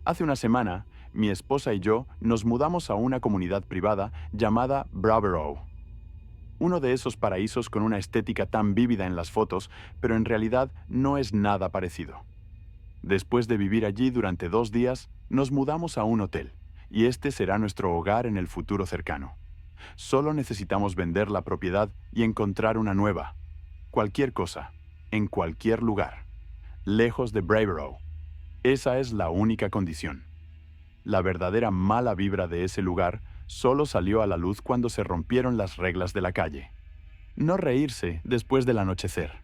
Hace una semana, mi esposa y yo nos mudamos a una comunidad privada llamada Bravero. Uno de esos paraísos con una estética tan vívida en las fotos, pero en realidad no es nada parecido. Después de vivir allí durante 2 días, nos mudamos a un hotel, y este será nuestro hogar en el futuro cercano. Solo necesitamos vender la propiedad y encontrar una nueva. Cualquier cosa, en cualquier lugar, lejos de Bravero. Esa es la única condición. La verdadera mala vibra de ese lugar solo salió a la luz cuando se rompieron las reglas de la calle. No reírse después del anochecer.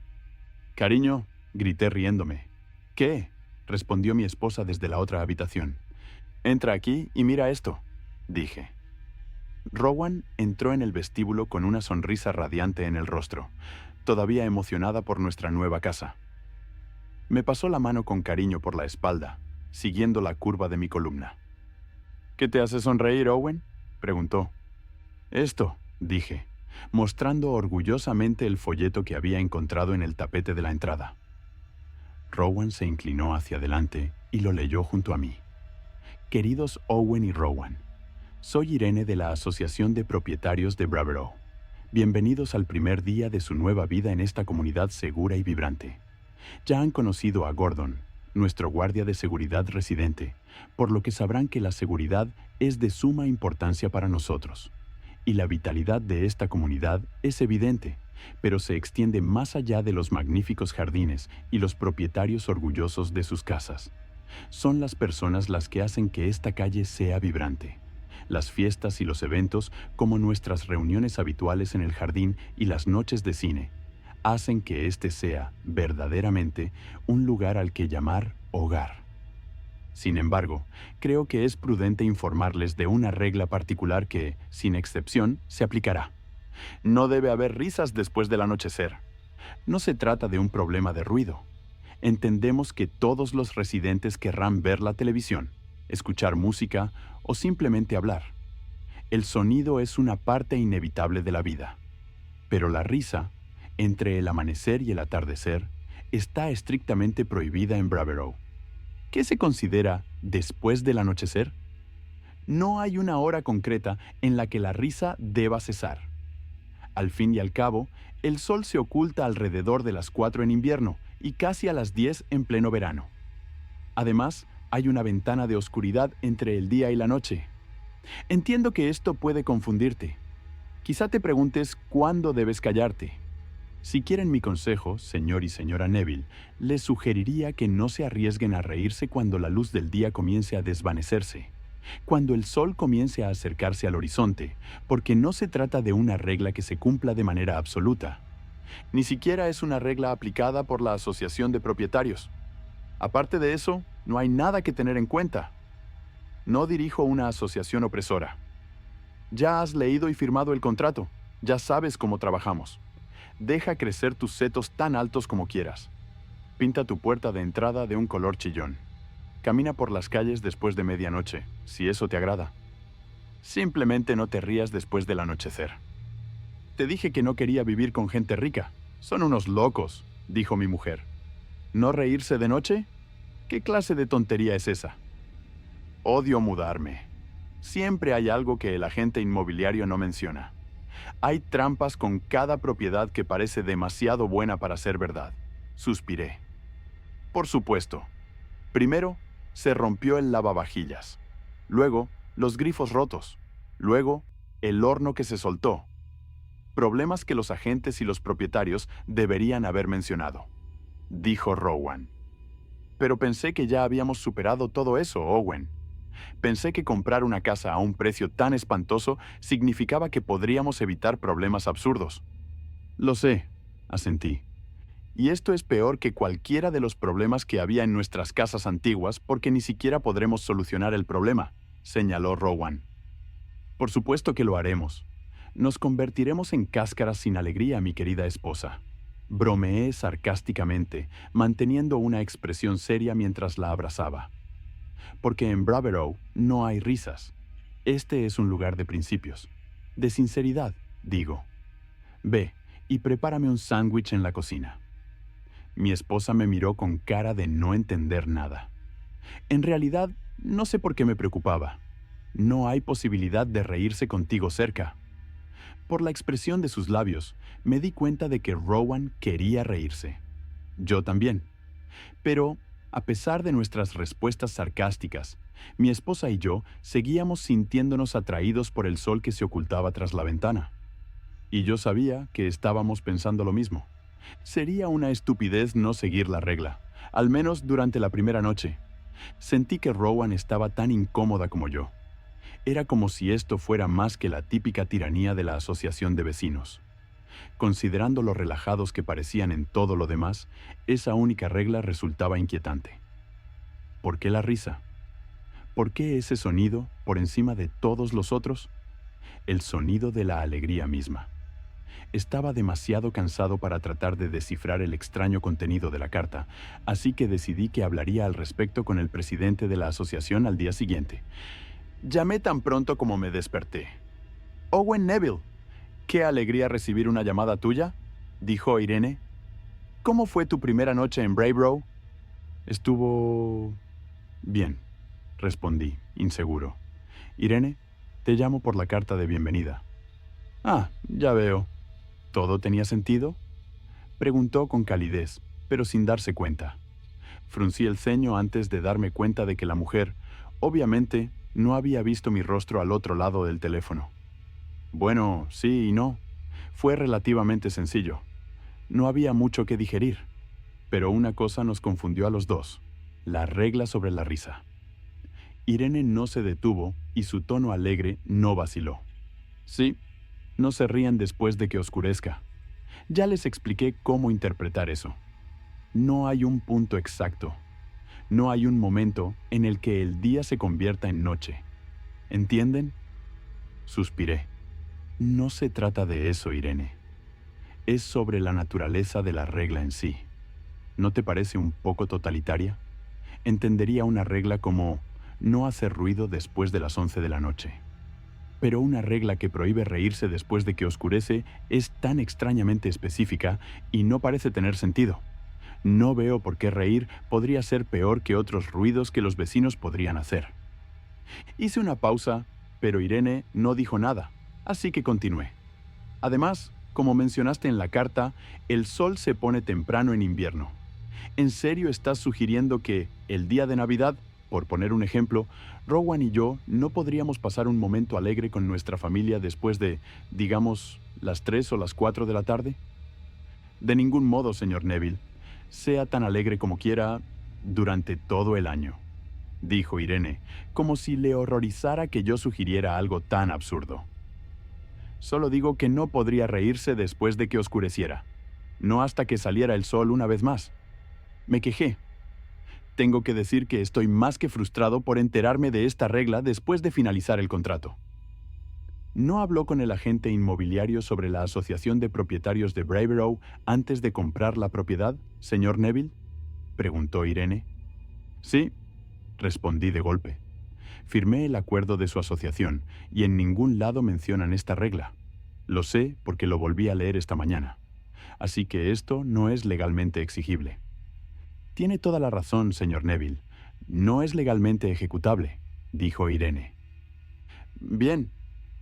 Cariño, grité riéndome. ¿Qué? Respondió mi esposa desde la otra habitación. Entra aquí y mira esto, dije. Rowan entró en el vestíbulo con una sonrisa radiante en el rostro, todavía emocionada por nuestra nueva casa. Me pasó la mano con cariño por la espalda, siguiendo la curva de mi columna. ¿Qué te hace sonreír, Owen?, preguntó. Esto, dije, mostrando orgullosamente el folleto que había encontrado en el tapete de la entrada. Rowan se inclinó hacia adelante y lo leyó junto a mí. Queridos Owen y Rowan, soy Irene de la Asociación de Propietarios de Bravero. Bienvenidos al primer día de su nueva vida en esta comunidad segura y vibrante. Ya han conocido a Gordon, nuestro guardia de seguridad residente, por lo que sabrán que la seguridad es de suma importancia para nosotros. Y la vitalidad de esta comunidad es evidente, pero se extiende más allá de los magníficos jardines y los propietarios orgullosos de sus casas. Son las personas las que hacen que esta calle sea vibrante. Las fiestas y los eventos, como nuestras reuniones habituales en el jardín y las noches de cine, hacen que este sea, verdaderamente, un lugar al que llamar hogar. Sin embargo, creo que es prudente informarles de una regla particular que, sin excepción, se aplicará. No debe haber risas después del anochecer. No se trata de un problema de ruido. Entendemos que todos los residentes querrán ver la televisión, escuchar música o simplemente hablar. El sonido es una parte inevitable de la vida. Pero la risa, entre el amanecer y el atardecer, está estrictamente prohibida en Bravero. ¿Qué se considera después del anochecer? No hay una hora concreta en la que la risa deba cesar. Al fin y al cabo, el sol se oculta alrededor de las 4 en invierno y casi a las 10 en pleno verano. Además, hay una ventana de oscuridad entre el día y la noche. Entiendo que esto puede confundirte. Quizá te preguntes cuándo debes callarte. Si quieren mi consejo, señor y señora Neville, les sugeriría que no se arriesguen a reírse cuando la luz del día comience a desvanecerse, cuando el sol comience a acercarse al horizonte, porque no se trata de una regla que se cumpla de manera absoluta. Ni siquiera es una regla aplicada por la Asociación de Propietarios. Aparte de eso, no hay nada que tener en cuenta. No dirijo una asociación opresora. Ya has leído y firmado el contrato. Ya sabes cómo trabajamos. Deja crecer tus setos tan altos como quieras. Pinta tu puerta de entrada de un color chillón. Camina por las calles después de medianoche, si eso te agrada. Simplemente no te rías después del anochecer. Te dije que no quería vivir con gente rica. Son unos locos, dijo mi mujer. ¿No reírse de noche? ¿Qué clase de tontería es esa? Odio mudarme. Siempre hay algo que el agente inmobiliario no menciona. Hay trampas con cada propiedad que parece demasiado buena para ser verdad. Suspiré. Por supuesto. Primero, se rompió el lavavajillas. Luego, los grifos rotos. Luego, el horno que se soltó. Problemas que los agentes y los propietarios deberían haber mencionado, dijo Rowan. Pero pensé que ya habíamos superado todo eso, Owen. Pensé que comprar una casa a un precio tan espantoso significaba que podríamos evitar problemas absurdos. Lo sé, asentí. Y esto es peor que cualquiera de los problemas que había en nuestras casas antiguas porque ni siquiera podremos solucionar el problema, señaló Rowan. Por supuesto que lo haremos. Nos convertiremos en cáscaras sin alegría, mi querida esposa. Bromeé sarcásticamente, manteniendo una expresión seria mientras la abrazaba. Porque en Bravero no hay risas. Este es un lugar de principios. De sinceridad, digo. Ve y prepárame un sándwich en la cocina. Mi esposa me miró con cara de no entender nada. En realidad, No sé por qué me preocupaba. No hay posibilidad de reírse contigo cerca. Por la expresión de sus labios, me di cuenta de que Rowan quería reírse. Yo también. Pero, a pesar de nuestras respuestas sarcásticas, mi esposa y yo seguíamos sintiéndonos atraídos por el sol que se ocultaba tras la ventana. Y yo sabía que estábamos pensando lo mismo. Sería una estupidez no seguir la regla, al menos durante la primera noche. Sentí que Rowan estaba tan incómoda como yo. Era como si esto fuera más que la típica tiranía de la asociación de vecinos. Considerando lo relajados que parecían en todo lo demás, esa única regla resultaba inquietante. ¿Por qué la risa? ¿Por qué ese sonido por encima de todos los otros? El sonido de la alegría misma. Estaba demasiado cansado para tratar de descifrar el extraño contenido de la carta, así que decidí que hablaría al respecto con el presidente de la asociación al día siguiente. Llamé tan pronto como me desperté. «Owen Neville, qué alegría recibir una llamada tuya», dijo Irene. «¿Cómo fue tu primera noche en Braybrough?» «Estuvo... bien», respondí, inseguro. «Irene, te llamo por la carta de bienvenida». «Ah, ya veo. ¿Todo tenía sentido?», preguntó con calidez, pero sin darse cuenta. Fruncí el ceño antes de darme cuenta de que la mujer, obviamente, no había visto mi rostro al otro lado del teléfono. Bueno, sí y no. Fue relativamente sencillo. No había mucho que digerir. Pero una cosa nos confundió a los dos: la regla sobre la risa. Irene no se detuvo y su tono alegre no vaciló. «Sí, no se rían después de que oscurezca. Ya les expliqué cómo interpretar eso. No hay un punto exacto. No hay un momento en el que el día se convierta en noche. ¿Entienden?». Suspiré. «No se trata de eso, Irene. Es sobre la naturaleza de la regla en sí. ¿No te parece un poco totalitaria? Entendería una regla como no hacer ruido después de las 11 de la noche. Pero una regla que prohíbe reírse después de que oscurece es tan extrañamente específica y no parece tener sentido. No veo por qué reír podría ser peor que otros ruidos que los vecinos podrían hacer». Hice una pausa, pero Irene no dijo nada, así que continué. «Además, como mencionaste en la carta, el sol se pone temprano en invierno. ¿En serio estás sugiriendo que, el día de Navidad, por poner un ejemplo, Rowan y yo no podríamos pasar un momento alegre con nuestra familia después de, digamos, las 3 o las 4 de la tarde?» «De ningún modo, señor Neville. Sea tan alegre como quiera durante todo el año», dijo Irene, como si le horrorizara que yo sugiriera algo tan absurdo. «Solo digo que no podría reírse después de que oscureciera. No hasta que saliera el sol una vez más». Me quejé. Tengo que decir que estoy más que frustrado por enterarme de esta regla después de finalizar el contrato. ¿No habló con el agente inmobiliario sobre la asociación de propietarios de Braybrough antes de comprar la propiedad, señor Neville?, preguntó Irene. «Sí», respondí de golpe. «Firmé el acuerdo de su asociación y en ningún lado mencionan esta regla. Lo sé porque lo volví a leer esta mañana. Así que esto no es legalmente exigible». «Tiene toda la razón, señor Neville. No es legalmente ejecutable», dijo Irene. «Bien,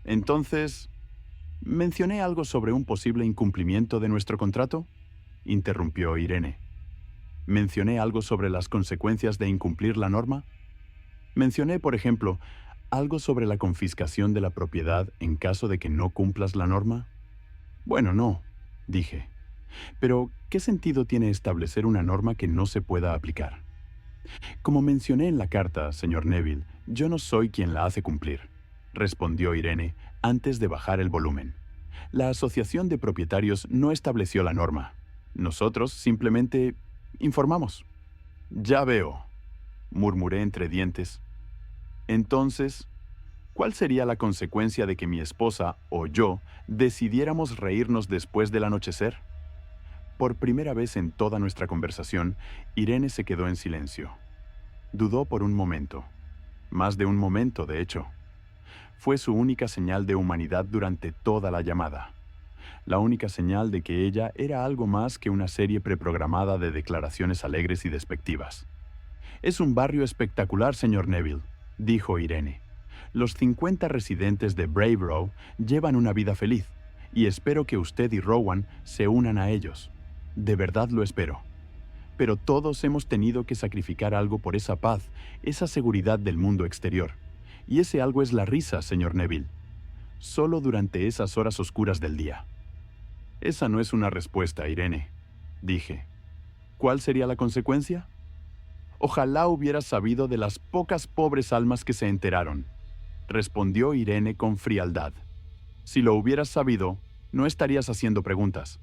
entonces, ¿mencioné algo sobre un posible incumplimiento de nuestro contrato?», interrumpió Irene. «¿Mencioné algo sobre las consecuencias de incumplir la norma? Mencioné, por ejemplo, algo sobre la confiscación de la propiedad en caso de que no cumplas la norma». «Bueno, no», dije. «Pero, ¿qué sentido tiene establecer una norma que no se pueda aplicar? Como mencioné en la carta, señor Neville, yo no soy quien la hace cumplir», respondió Irene antes de bajar el volumen. «La asociación de propietarios no estableció la norma. Nosotros simplemente informamos». «Ya veo», murmuré entre dientes. «Entonces, ¿cuál sería la consecuencia de que mi esposa o yo decidiéramos reírnos después del anochecer?». Por primera vez en toda nuestra conversación, Irene se quedó en silencio. Dudó por un momento. Más de un momento, de hecho. Fue su única señal de humanidad durante toda la llamada. La única señal de que ella era algo más que una serie preprogramada de declaraciones alegres y despectivas. Es un barrio espectacular, señor Neville, dijo Irene. Los 50 residentes de Braveborough llevan una vida feliz, y espero que usted y Rowan se unan a ellos. De verdad lo espero. Pero todos hemos tenido que sacrificar algo por esa paz, esa seguridad del mundo exterior. Y ese algo es la risa, señor Neville. Solo durante esas horas oscuras del día. Esa no es una respuesta, Irene, dije. ¿Cuál sería la consecuencia? Ojalá hubieras sabido de las pocas pobres almas que se enteraron, respondió Irene con frialdad. Si lo hubieras sabido, no estarías haciendo preguntas.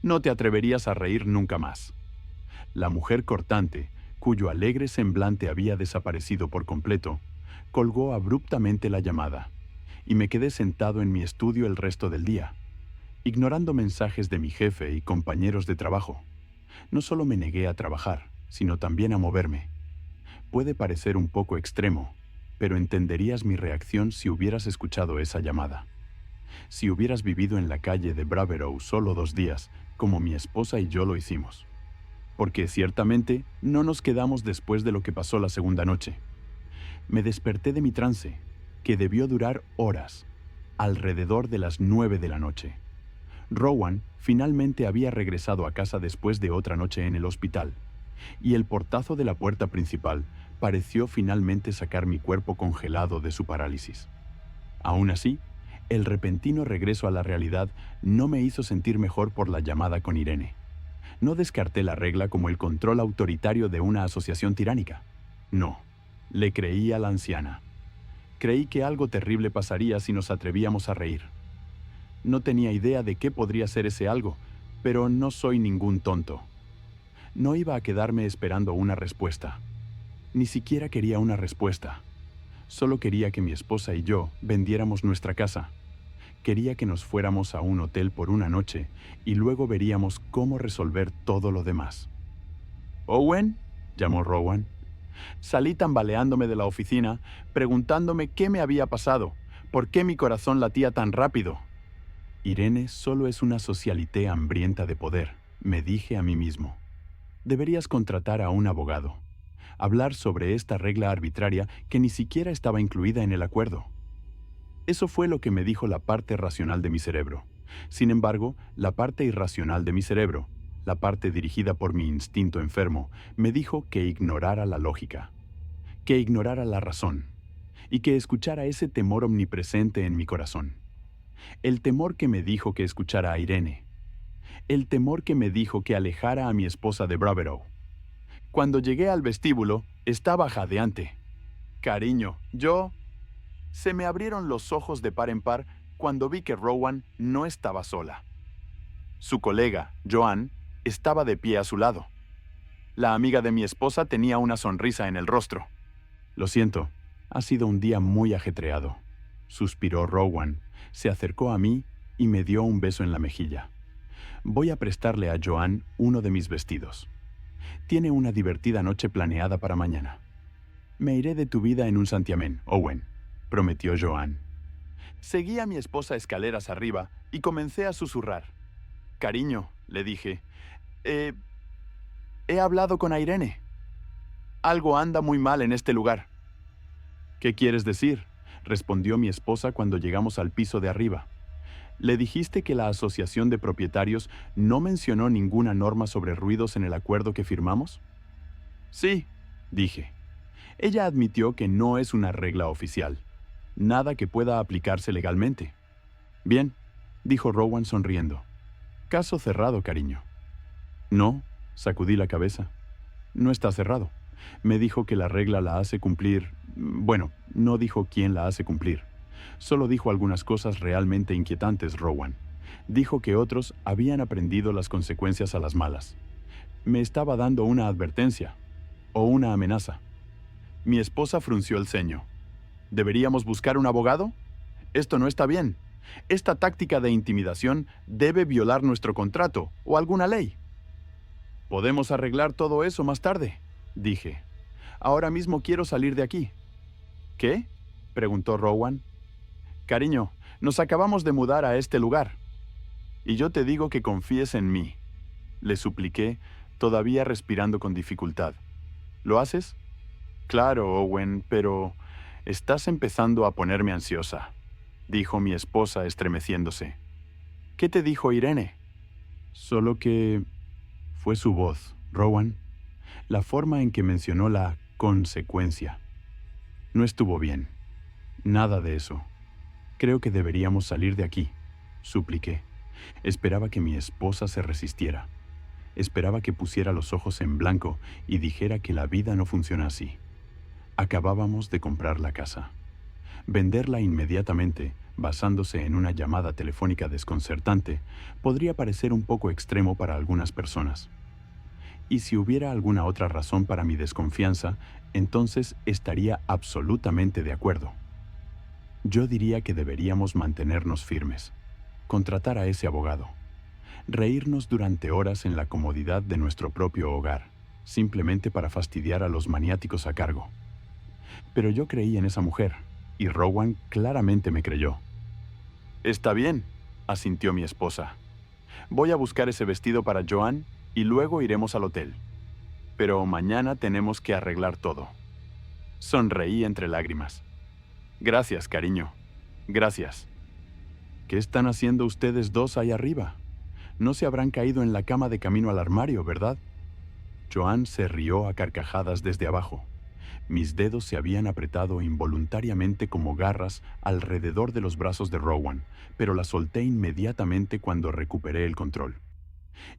No te atreverías a reír nunca más. La mujer cortante, cuyo alegre semblante había desaparecido por completo, colgó abruptamente la llamada, y me quedé sentado en mi estudio el resto del día, ignorando mensajes de mi jefe y compañeros de trabajo. No solo me negué a trabajar, sino también a moverme. Puede parecer un poco extremo, pero entenderías mi reacción si hubieras escuchado esa llamada. Si hubieras vivido en la calle de Braveborough solo 2 días, como mi esposa y yo lo hicimos. Porque ciertamente no nos quedamos después de lo que pasó la segunda noche. Me desperté de mi trance, que debió durar horas, alrededor de las 9 de la noche. Rowan finalmente había regresado a casa después de otra noche en el hospital, y el portazo de la puerta principal pareció finalmente sacar mi cuerpo congelado de su parálisis. Aún así, el repentino regreso a la realidad no me hizo sentir mejor por la llamada con Irene. No descarté la regla como el control autoritario de una asociación tiránica. No, le creí a la anciana. Creí que algo terrible pasaría si nos atrevíamos a reír. No tenía idea de qué podría ser ese algo, pero no soy ningún tonto. No iba a quedarme esperando una respuesta. Ni siquiera quería una respuesta. Solo quería que mi esposa y yo vendiéramos nuestra casa. Quería que nos fuéramos a un hotel por una noche y luego veríamos cómo resolver todo lo demás. «Owen», llamó Rowan. Salí tambaleándome de la oficina, preguntándome qué me había pasado, por qué mi corazón latía tan rápido. Irene solo es una socialité hambrienta de poder, me dije a mí mismo. Deberías contratar a un abogado. Hablar sobre esta regla arbitraria que ni siquiera estaba incluida en el acuerdo. Eso fue lo que me dijo la parte racional de mi cerebro. Sin embargo, la parte irracional de mi cerebro, la parte dirigida por mi instinto enfermo, me dijo que ignorara la lógica, que ignorara la razón, y que escuchara ese temor omnipresente en mi corazón. El temor que me dijo que escuchara a Irene. El temor que me dijo que alejara a mi esposa de Braveborough. Cuando llegué al vestíbulo, estaba jadeante. «Cariño, yo...» Se me abrieron los ojos de par en par cuando vi que Rowan no estaba sola. Su colega, Joanne, estaba de pie a su lado. La amiga de mi esposa tenía una sonrisa en el rostro. «Lo siento, ha sido un día muy ajetreado», suspiró Rowan, se acercó a mí y me dio un beso en la mejilla. «Voy a prestarle a Joanne uno de mis vestidos. Tiene una divertida noche planeada para mañana. Me iré de tu vida en un santiamén, Owen», prometió Joanne. Seguí a mi esposa escaleras arriba y comencé a susurrar. «Cariño», le dije, he hablado con Irene. Algo anda muy mal en este lugar». «¿Qué quieres decir?», respondió mi esposa cuando llegamos al piso de arriba. «¿Le dijiste que la asociación de propietarios no mencionó ninguna norma sobre ruidos en el acuerdo que firmamos?» «Sí», dije. Ella admitió que no es una regla oficial. Nada que pueda aplicarse legalmente. «Bien», dijo Rowan sonriendo. «Caso cerrado, cariño». «No», sacudí la cabeza. «No está cerrado. Me dijo que la regla la hace cumplir... Bueno, no dijo quién la hace cumplir. Solo dijo algunas cosas realmente inquietantes, Rowan. Dijo que otros habían aprendido las consecuencias a las malas. Me estaba dando una advertencia. O una amenaza». Mi esposa frunció el ceño. «¿Deberíamos buscar un abogado? Esto no está bien. Esta táctica de intimidación debe violar nuestro contrato o alguna ley». «Podemos arreglar todo eso más tarde», dije. «Ahora mismo quiero salir de aquí». «¿Qué?», preguntó Rowan. «Cariño, nos acabamos de mudar a este lugar. Y yo te digo que confíes en mí», le supliqué, todavía respirando con dificultad. «¿Lo haces?». Claro, Owen, pero estás empezando a ponerme ansiosa, dijo mi esposa estremeciéndose. ¿Qué te dijo Irene? Solo que fue su voz, Rowan, la forma en que mencionó la consecuencia. No estuvo bien. Nada de eso. Creo que deberíamos salir de aquí, supliqué. Esperaba que mi esposa se resistiera. Esperaba que pusiera los ojos en blanco y dijera que la vida no funciona así. Acabábamos de comprar la casa. Venderla inmediatamente, basándose en una llamada telefónica desconcertante, podría parecer un poco extremo para algunas personas. Y si hubiera alguna otra razón para mi desconfianza, entonces estaría absolutamente de acuerdo. Yo diría que deberíamos mantenernos firmes, contratar a ese abogado, reírnos durante horas en la comodidad de nuestro propio hogar, simplemente para fastidiar a los maniáticos a cargo. Pero yo creí en esa mujer, y Rowan claramente me creyó. Está bien, asintió mi esposa. Voy a buscar ese vestido para Joan y luego iremos al hotel. Pero mañana tenemos que arreglar todo. Sonreí entre lágrimas. Gracias, cariño. Gracias. ¿Qué están haciendo ustedes dos ahí arriba? No se habrán caído en la cama de camino al armario, ¿verdad? Joan se rió a carcajadas desde abajo. Mis dedos se habían apretado involuntariamente como garras alrededor de los brazos de Rowan, pero la solté inmediatamente cuando recuperé el control.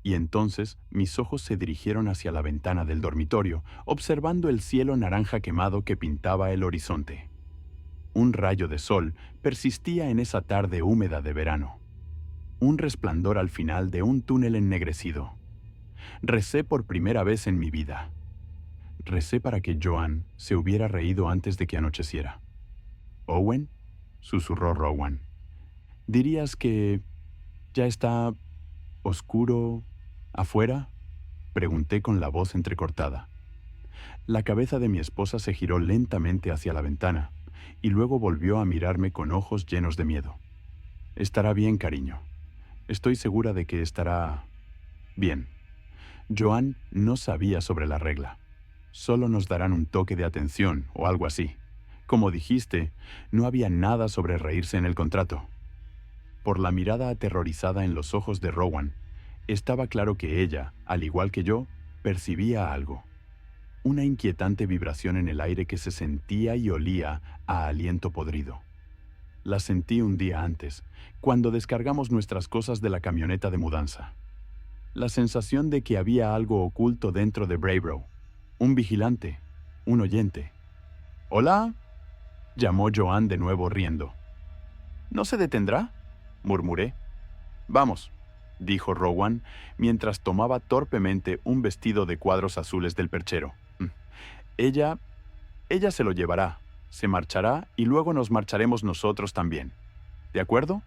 Y entonces mis ojos se dirigieron hacia la ventana del dormitorio, observando el cielo naranja quemado que pintaba el horizonte. Un rayo de sol persistía en esa tarde húmeda de verano. Un resplandor al final de un túnel ennegrecido. Recé por primera vez en mi vida. Recé para que Joan se hubiera reído antes de que anocheciera. «¿Owen?», susurró Rowan. «¿Dirías que ya está oscuro afuera?», pregunté con la voz entrecortada. La cabeza de mi esposa se giró lentamente hacia la ventana y luego volvió a mirarme con ojos llenos de miedo. «Estará bien, cariño. Estoy segura de que estará bien». Joan no sabía sobre la regla. Solo nos darán un toque de atención o algo así. Como dijiste, no había nada sobre reírse en el contrato. Por la mirada aterrorizada en los ojos de Rowan, estaba claro que ella, al igual que yo, percibía algo. Una inquietante vibración en el aire que se sentía y olía a aliento podrido. La sentí un día antes, cuando descargamos nuestras cosas de la camioneta de mudanza. La sensación de que había algo oculto dentro de Bravebro. Un vigilante, un oyente. «¿Hola?», llamó Joan de nuevo riendo. «¿No se detendrá?», murmuré. «Vamos», dijo Rowan, mientras tomaba torpemente un vestido de cuadros azules del perchero. Ella se lo llevará, se marchará y luego nos marcharemos nosotros también. ¿De acuerdo?»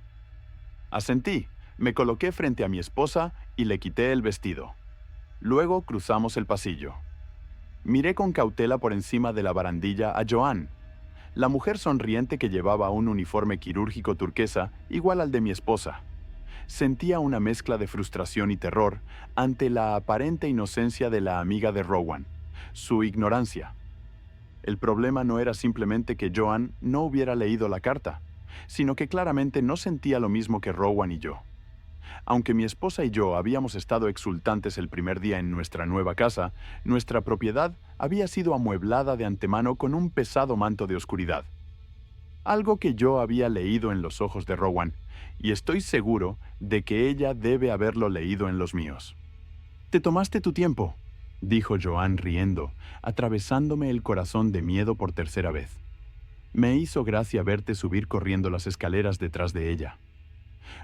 Asentí, me coloqué frente a mi esposa y le quité el vestido. Luego cruzamos el pasillo. Miré con cautela por encima de la barandilla a Joan, la mujer sonriente que llevaba un uniforme quirúrgico turquesa igual al de mi esposa. Sentía una mezcla de frustración y terror ante la aparente inocencia de la amiga de Rowan, su ignorancia. El problema no era simplemente que Joan no hubiera leído la carta, sino que claramente no sentía lo mismo que Rowan y yo. Aunque mi esposa y yo habíamos estado exultantes el primer día en nuestra nueva casa, nuestra propiedad había sido amueblada de antemano con un pesado manto de oscuridad. Algo que yo había leído en los ojos de Rowan, y estoy seguro de que ella debe haberlo leído en los míos. «Te tomaste tu tiempo», dijo Joan riendo, atravesándome el corazón de miedo por tercera vez. «Me hizo gracia verte subir corriendo las escaleras detrás de ella».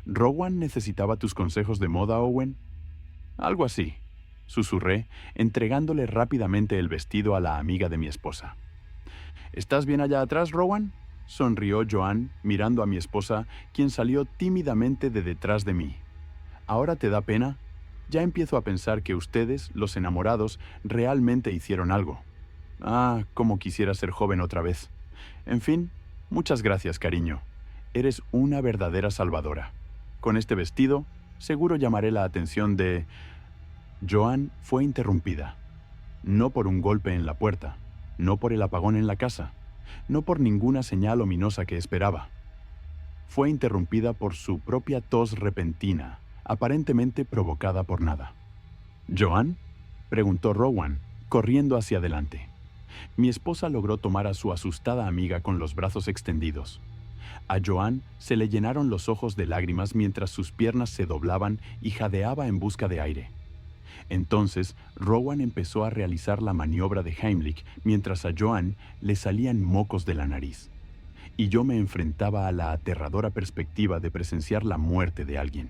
«¿Rowan necesitaba tus consejos de moda, Owen?». «Algo así», susurré, entregándole rápidamente el vestido a la amiga de mi esposa. «¿Estás bien allá atrás, Rowan?», sonrió Joan mirando a mi esposa, quien salió tímidamente de detrás de mí. «¿Ahora te da pena? Ya empiezo a pensar que ustedes, los enamorados, realmente hicieron algo. Ah, cómo quisiera ser joven otra vez. En fin, muchas gracias, cariño. Eres una verdadera salvadora. Con este vestido, seguro llamaré la atención de...». Joan fue interrumpida. No por un golpe en la puerta, no por el apagón en la casa, no por ninguna señal ominosa que esperaba. Fue interrumpida por su propia tos repentina, aparentemente provocada por nada. ¿Joan?, preguntó Rowan, corriendo hacia adelante. Mi esposa logró tomar a su asustada amiga con los brazos extendidos. A Joan se le llenaron los ojos de lágrimas mientras sus piernas se doblaban y jadeaba en busca de aire. Entonces, Rowan empezó a realizar la maniobra de Heimlich mientras a Joan le salían mocos de la nariz. Y yo me enfrentaba a la aterradora perspectiva de presenciar la muerte de alguien.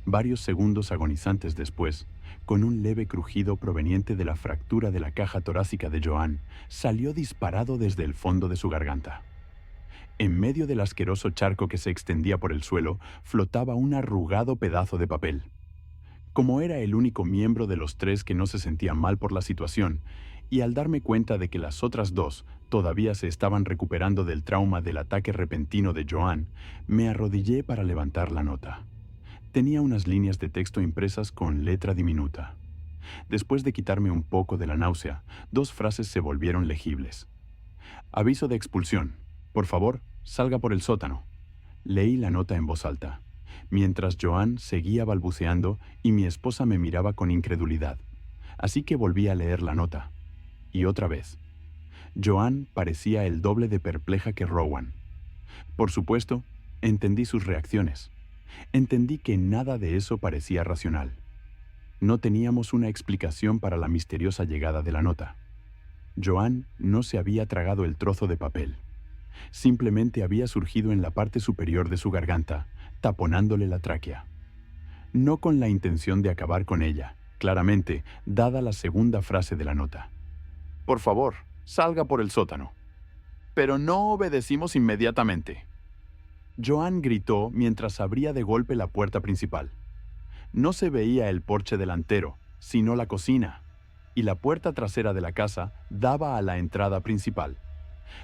Varios segundos agonizantes después, con un leve crujido proveniente de la fractura de la caja torácica de Joan, salió disparado desde el fondo de su garganta. En medio del asqueroso charco que se extendía por el suelo, flotaba un arrugado pedazo de papel. Como era el único miembro de los tres que no se sentía mal por la situación, y al darme cuenta de que las otras dos todavía se estaban recuperando del trauma del ataque repentino de Joan, me arrodillé para levantar la nota. Tenía unas líneas de texto impresas con letra diminuta. Después de quitarme un poco de la náusea, 2 frases se volvieron legibles. Aviso de expulsión. Por favor, salga por el sótano. Leí la nota en voz alta, mientras Joan seguía balbuceando y mi esposa me miraba con incredulidad. Así que volví a leer la nota. Y otra vez. Joan parecía el doble de perpleja que Rowan. Por supuesto, entendí sus reacciones. Entendí que nada de eso parecía racional. No teníamos una explicación para la misteriosa llegada de la nota. Joan no se había tragado el trozo de papel. Simplemente había surgido en la parte superior de su garganta, taponándole la tráquea. No con la intención de acabar con ella, claramente, dada la segunda frase de la nota. Por favor, salga por el sótano. Pero no obedecimos inmediatamente. Joan gritó mientras abría de golpe la puerta principal. No se veía el porche delantero, sino la cocina, y la puerta trasera de la casa daba a la entrada principal.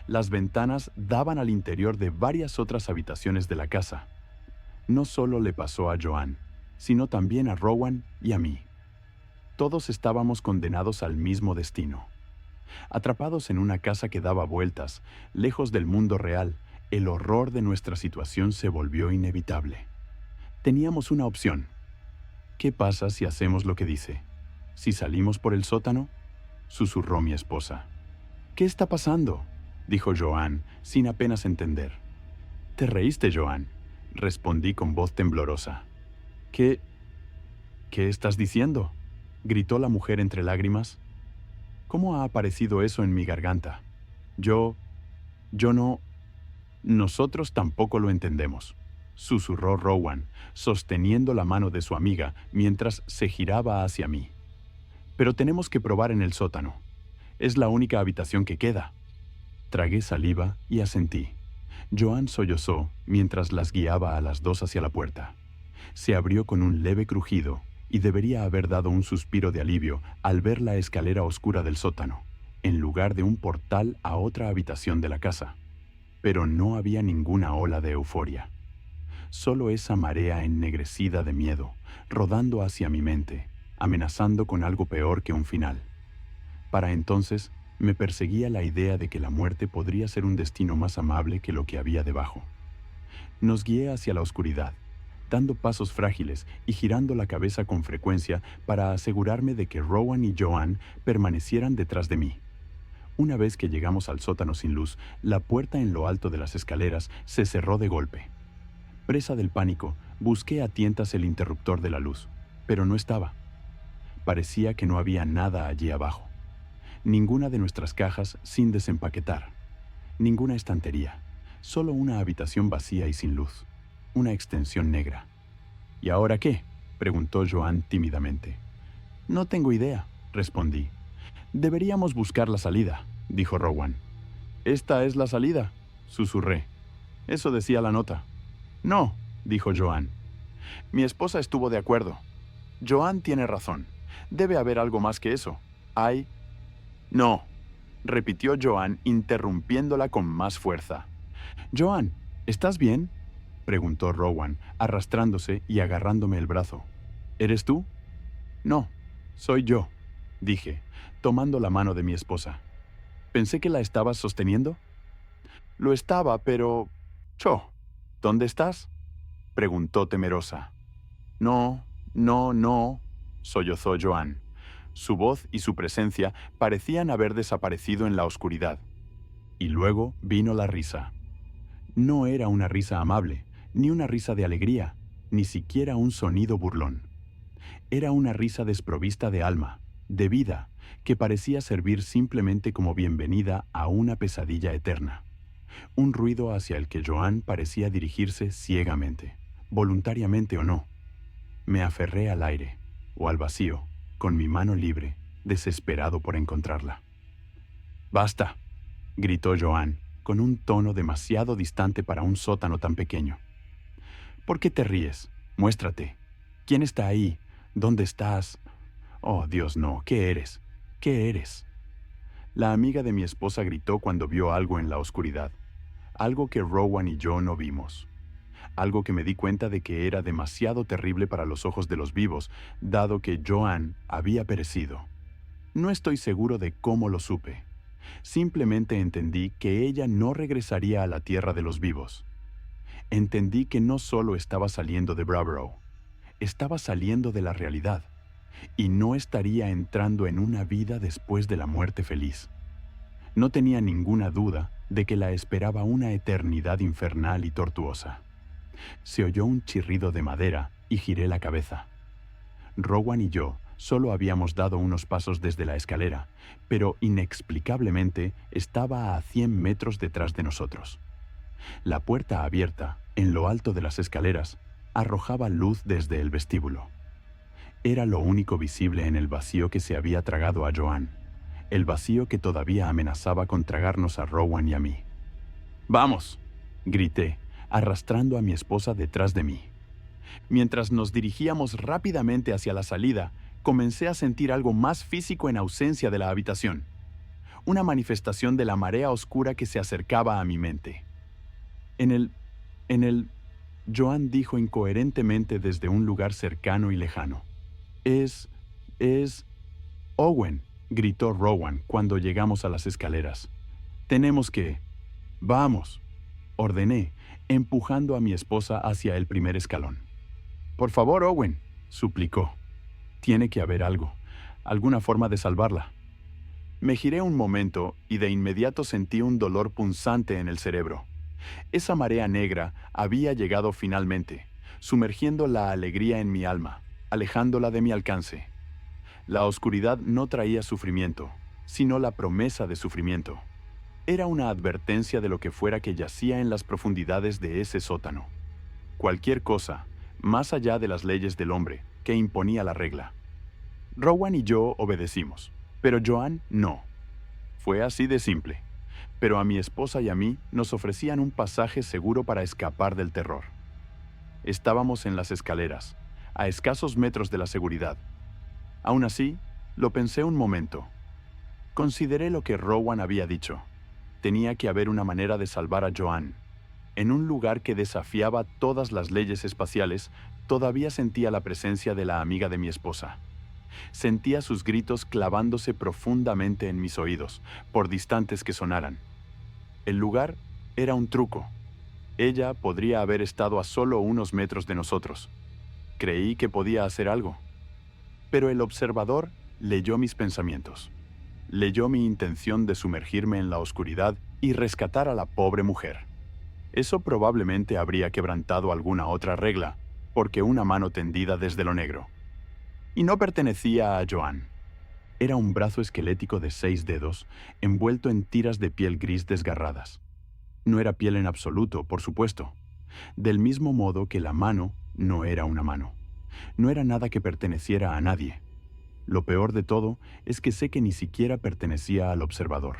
Las ventanas daban al interior de varias otras habitaciones de la casa. No solo le pasó a Joan, sino también a Rowan y a mí. Todos estábamos condenados al mismo destino. Atrapados en una casa que daba vueltas, lejos del mundo real, el horror de nuestra situación se volvió inevitable. Teníamos una opción. ¿Qué pasa si hacemos lo que dice? ¿Si salimos por el sótano?, susurró mi esposa. ¿Qué está pasando?, dijo Joan, sin apenas entender. «Te reíste, Joan», respondí con voz temblorosa. ¿Qué estás diciendo?, gritó la mujer entre lágrimas. ¿Cómo ha aparecido eso en mi garganta? Yo no... Nosotros tampoco lo entendemos, susurró Rowan, sosteniendo la mano de su amiga mientras se giraba hacia mí. Pero tenemos que probar en el sótano. Es la única habitación que queda. Tragué saliva y asentí. Joan sollozó mientras las guiaba a las dos hacia la puerta. Se abrió con un leve crujido y debería haber dado un suspiro de alivio al ver la escalera oscura del sótano, en lugar de un portal a otra habitación de la casa. Pero no había ninguna ola de euforia. Solo esa marea ennegrecida de miedo, rodando hacia mi mente, amenazando con algo peor que un final. Para entonces, me perseguía la idea de que la muerte podría ser un destino más amable que lo que había debajo. Nos guié hacia la oscuridad, dando pasos frágiles y girando la cabeza con frecuencia para asegurarme de que Rowan y Joan permanecieran detrás de mí. Una vez que llegamos al sótano sin luz, la puerta en lo alto de las escaleras se cerró de golpe. Presa del pánico, busqué a tientas el interruptor de la luz, pero no estaba. Parecía que no había nada allí abajo. Ninguna de nuestras cajas sin desempaquetar. Ninguna estantería. Solo una habitación vacía y sin luz. Una extensión negra. ¿Y ahora qué?, preguntó Joan tímidamente. No tengo idea, respondí. Deberíamos buscar la salida, dijo Rowan. ¿Esta es la salida?, susurré. Eso decía la nota. No, dijo Joan. Mi esposa estuvo de acuerdo. Joan tiene razón. Debe haber algo más que eso. Hay... No, repitió Joan, interrumpiéndola con más fuerza. Joan, ¿estás bien?, preguntó Rowan, arrastrándose y agarrándome el brazo. ¿Eres tú? No, soy yo, dije, tomando la mano de mi esposa. Pensé que la estabas sosteniendo. Lo estaba, pero... Cho, ¿dónde estás? Preguntó temerosa. No, no, no, sollozó Joan. Su voz y su presencia parecían haber desaparecido en la oscuridad. Y luego vino la risa. No era una risa amable, ni una risa de alegría, ni siquiera un sonido burlón. Era una risa desprovista de alma, de vida, que parecía servir simplemente como bienvenida a una pesadilla eterna. Un ruido hacia el que Joan parecía dirigirse ciegamente, voluntariamente o no. Me aferré al aire, o al vacío, con mi mano libre, desesperado por encontrarla. «¡Basta!», gritó Joan, con un tono demasiado distante para un sótano tan pequeño. «¿Por qué te ríes? Muéstrate. ¿Quién está ahí? ¿Dónde estás? Oh, Dios, no. ¿Qué eres? ¿Qué eres?». La amiga de mi esposa gritó cuando vio algo en la oscuridad, algo que Rowan y yo no vimos. Algo que me di cuenta de que era demasiado terrible para los ojos de los vivos, dado que Joan había perecido. No estoy seguro de cómo lo supe. Simplemente entendí que ella no regresaría a la tierra de los vivos. Entendí que no solo estaba saliendo de Bravorough, estaba saliendo de la realidad, y no estaría entrando en una vida después de la muerte feliz. No tenía ninguna duda de que la esperaba una eternidad infernal y tortuosa. Se oyó un chirrido de madera y giré la cabeza. Rowan y yo solo habíamos dado unos pasos desde la escalera, pero inexplicablemente estaba a 100 metros detrás de nosotros. La puerta abierta, en lo alto de las escaleras, arrojaba luz desde el vestíbulo. Era lo único visible en el vacío que se había tragado a Joan, el vacío que todavía amenazaba con tragarnos a Rowan y a mí. «¡Vamos!», grité, arrastrando a mi esposa detrás de mí. Mientras nos dirigíamos rápidamente hacia la salida, comencé a sentir algo más físico en ausencia de la habitación. Una manifestación de la marea oscura que se acercaba a mi mente. En el... Joan dijo incoherentemente desde un lugar cercano y lejano. Es... Owen», gritó Rowan cuando llegamos a las escaleras. «Tenemos que... Vamos», ordené, empujando a mi esposa hacia el primer escalón. «Por favor, Owen», suplicó. «Tiene que haber algo, alguna forma de salvarla». Me giré un momento y de inmediato sentí un dolor punzante en el cerebro. Esa marea negra había llegado finalmente, sumergiendo la alegría en mi alma, alejándola de mi alcance. La oscuridad no traía sufrimiento, sino la promesa de sufrimiento. Era una advertencia de lo que fuera que yacía en las profundidades de ese sótano. Cualquier cosa, más allá de las leyes del hombre, que imponía la regla. Rowan y yo obedecimos, pero Joan no. Fue así de simple. Pero a mi esposa y a mí nos ofrecían un pasaje seguro para escapar del terror. Estábamos en las escaleras, a escasos metros de la seguridad. Aún así, lo pensé un momento. Consideré lo que Rowan había dicho. Tenía que haber una manera de salvar a Joan. En un lugar que desafiaba todas las leyes espaciales, todavía sentía la presencia de la amiga de mi esposa. Sentía sus gritos clavándose profundamente en mis oídos, por distantes que sonaran. El lugar era un truco. Ella podría haber estado a solo unos metros de nosotros. Creí que podía hacer algo. Pero el observador leyó mis pensamientos. Leyó mi intención de sumergirme en la oscuridad y rescatar a la pobre mujer. Eso probablemente habría quebrantado alguna otra regla, porque una mano tendida desde lo negro. Y no pertenecía a Joan. Era un brazo esquelético de 6 dedos, envuelto en tiras de piel gris desgarradas. No era piel en absoluto, por supuesto. Del mismo modo que la mano no era una mano. No era nada que perteneciera a nadie. Lo peor de todo es que sé que ni siquiera pertenecía al observador.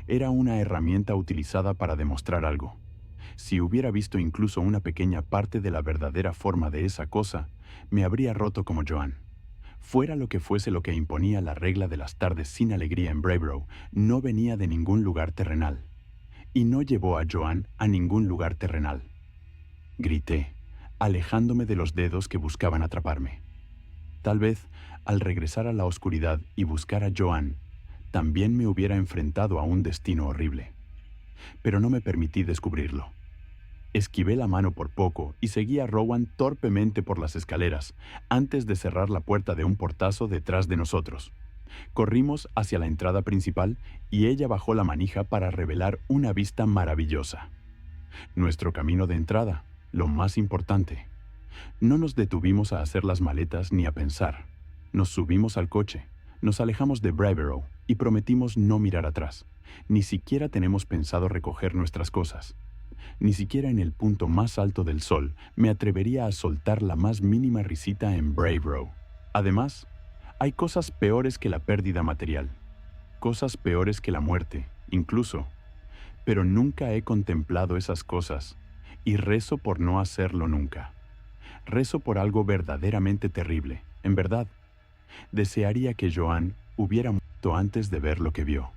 Era una herramienta utilizada para demostrar algo. Si hubiera visto incluso una pequeña parte de la verdadera forma de esa cosa, me habría roto como Joan. Fuera lo que fuese lo que imponía la regla de las tardes sin alegría en Bravorough, no venía de ningún lugar terrenal. Y no llevó a Joan a ningún lugar terrenal. Grité, alejándome de los dedos que buscaban atraparme. Tal vez, al regresar a la oscuridad y buscar a Joan, también me hubiera enfrentado a un destino horrible. Pero no me permití descubrirlo. Esquivé la mano por poco y seguí a Rowan torpemente por las escaleras, antes de cerrar la puerta de un portazo detrás de nosotros. Corrimos hacia la entrada principal y ella bajó la manija para revelar una vista maravillosa. Nuestro camino de entrada, lo más importante. No nos detuvimos a hacer las maletas ni a pensar. Nos subimos al coche, nos alejamos de Bravero y prometimos no mirar atrás. Ni siquiera tenemos pensado recoger nuestras cosas. Ni siquiera en el punto más alto del sol me atrevería a soltar la más mínima risita en Bravero. Además, hay cosas peores que la pérdida material. Cosas peores que la muerte, incluso. Pero nunca he contemplado esas cosas y rezo por no hacerlo nunca. Rezo por algo verdaderamente terrible, en verdad. Desearía que Joan hubiera muerto antes de ver lo que vio.